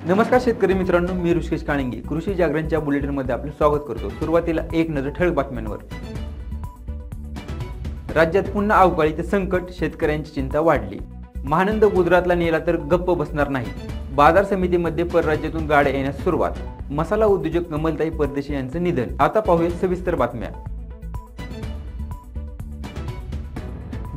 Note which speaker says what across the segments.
Speaker 1: नमस्कार शेतकरी मित्रांनो, मी ऋषिकेश काळिंगे कृषी जागरणच्या बुलेटिनमध्ये आपले स्वागत करतो। सुरुवातीला एक नजर ठळक बातम्यांवर। राज्यात पुन्हा अवकाळीचे संकट, शेतकऱ्यांची चिंता वाढली। महानंद गुजरातला नेला तर गप्प बसणार नाही। बाजार समितीमध्ये परराज्यातून गाड्या येण्यास सुरुवात। मसाला उद्योजक कमलताई परदेशी यांचं निधन। आता पाहूया सविस्तर बातम्या।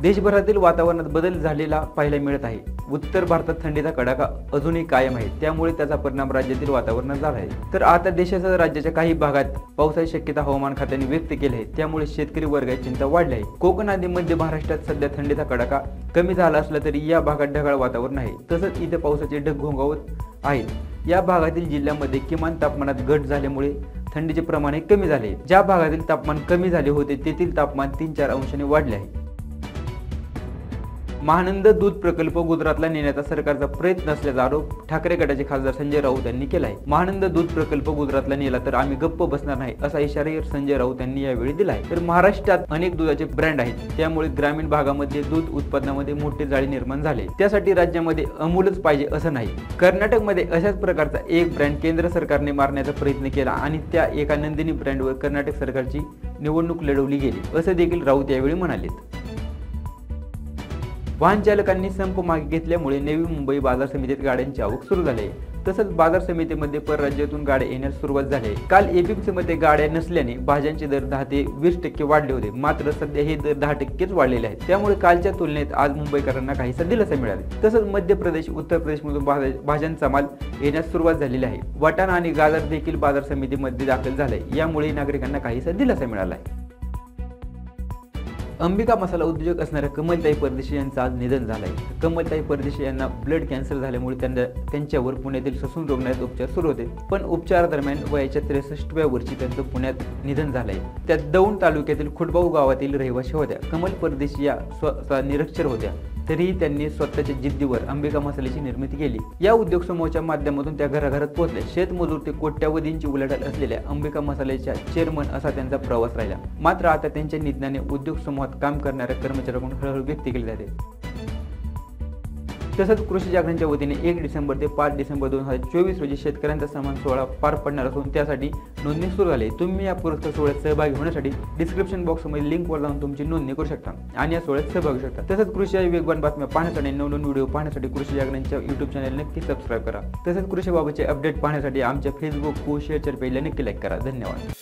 Speaker 1: देशभरातील वातावरणात बदल झालेला पाहायला मिळत आहे। उत्तर भारतात थंडीचा कडाका अजूनही कायम आहे, त्यामुळे त्याचा परिणाम राज्यातील वातावरणात झाला आहे। तर आता देशासह राज्याच्या काही भागात पावसाची शक्यता हवामान खात्याने व्यक्त केली आहे, त्यामुळे शेतकरी वर्गाची चिंता वाढली आहे। कोकण आणि मध्य महाराष्ट्रात सध्या थंडीचा कडाका कमी झाला असला तरी या भागात ढगाळ वातावरण आहे। तसंच इथे पावसाचे ढग घोंघावत आहेत। या भागातील जिल्ह्यांमध्ये किमान तापमानात घट झाल्यामुळे थंडीचे प्रमाण कमी झाले। ज्या भागातील तापमान कमी झाले होते तेथील तापमान 3-4 अंशांनी वाढले आहे। महानंद दूध प्रकल्प गुजरातला नेण्याचा सरकारचा प्रयत्न असल्याचा आरोप ठाकरे गटाचे खासदार संजय राऊत यांनी केला आहे। महानंद दूध प्रकल्प गुजरातला नेला तर आम्ही गप्प बसणार नाही असा इशारा संजय राऊत यांनी यावेळी दिला आहे। तर महाराष्ट्रात अनेक दुधाचे ब्रँड आहेत, त्यामुळे ग्रामीण भागामध्ये दूध उत्पादनामध्ये मोठे जाळे निर्माण झाले। त्यासाठी राज्यामध्ये अमूलच पाहिजे असं नाही। कर्नाटकमध्ये अशाच प्रकारचा एक ब्रँड केंद्र सरकारने मारण्याचा प्रयत्न केला आणि त्या एका नंदिनी ब्रँडवर कर्नाटक सरकारची निवडणूक लढवली गेली असं देखील राऊत यावेळी म्हणाले। वाहन चालकांनी संप मागे घेतल्यामुळे नवी मुंबई बाजार समितीत गाड्यांची आवक सुरू झाली आहे। तसंच बाजार समितीमध्ये परराज्यातून गाड्या येण्यास सुरुवात झाली आहे। काल एपीएमसी मध्ये गाड्या नसल्याने भाज्यांचे दर 10 ते 20% वाढले होते, मात्र सध्या हे दर 10%च वाढलेले आहेत। त्यामुळे कालच्या तुलनेत आज मुंबईकरांना काहीसा दिलासा मिळाला। तसंच मध्य प्रदेश, उत्तर प्रदेशमधून भाज्यांचा माल येण्यास सुरुवात झालेली आहे। वाटाणा आणि गाजर देखील बाजार समितीमध्ये दाखल झाले, यामुळे नागरिकांना काहीसा दिलासा मिळाला आहे। अंबिका मसाला उद्योजक असणाऱ्या कमलताई परदेशी यांचं आज निधन झालं आहे। कमलताई परदेशी यांना ब्लड कॅन्सर झाल्यामुळे त्यांच्यावर पुण्यातील ससून रुग्णालयात उपचार सुरू होते, पण उपचारादरम्यान वयाच्या 63व्या वर्षी त्यांचं पुण्यात निधन झालंय। त्या दौंड तालुक्यातील खुटबाऊ गावातील रहिवासी होत्या। कमल परदेशी या स्वतः निरक्षर होत्या, तरीही त्यांनी स्वतःच्या जिद्दीवर अंबिका मसाल्याची निर्मिती केली। या उद्योग समूहाच्या माध्यमातून त्या घराघरात पोहोचल्या। शेतमजूर ते कोट्यावधींची उलाढाल असलेल्या अंबिका मसाल्याच्या चेअरमन असा त्यांचा प्रवास राहिला। मात्र आता त्यांच्या निधनाने उद्योग समूहात काम करणाऱ्या कर्मचाऱ्यांकडून हळहळ व्यक्त केली जाते। तसंच कृषी जागरणच्या वतीने 1 डिसेंबर ते 5 डिसेंबर 2024 रोजी शेतकऱ्यांचा सन्मान सोहळा पार पडणार असून त्यासाठी नोंदणी सुरू झाली। तुम्ही या पुरस्कार सोहळ्यात सहभागी होण्यासाठी डिस्क्रिप्शन बॉक्समध्ये लिंकवर जाऊन तुमची नोंदणी करू शकता आणि या सोहळ्यात सहभागी होऊ शकता। तसंच कृषी वेगवान बातम्या पाहण्यासाठी नवनवीन व्हिडिओ पाहण्यासाठी कृषी जागरणच्या YouTube चॅनल नक्की सबस्क्राईब करा। तसंच कृषीबाबतचे अपडेट पाहण्यासाठी आमच्या फेसबुक पोस्ट शेअर पेजला नक्की लाईक करा। धन्यवाद।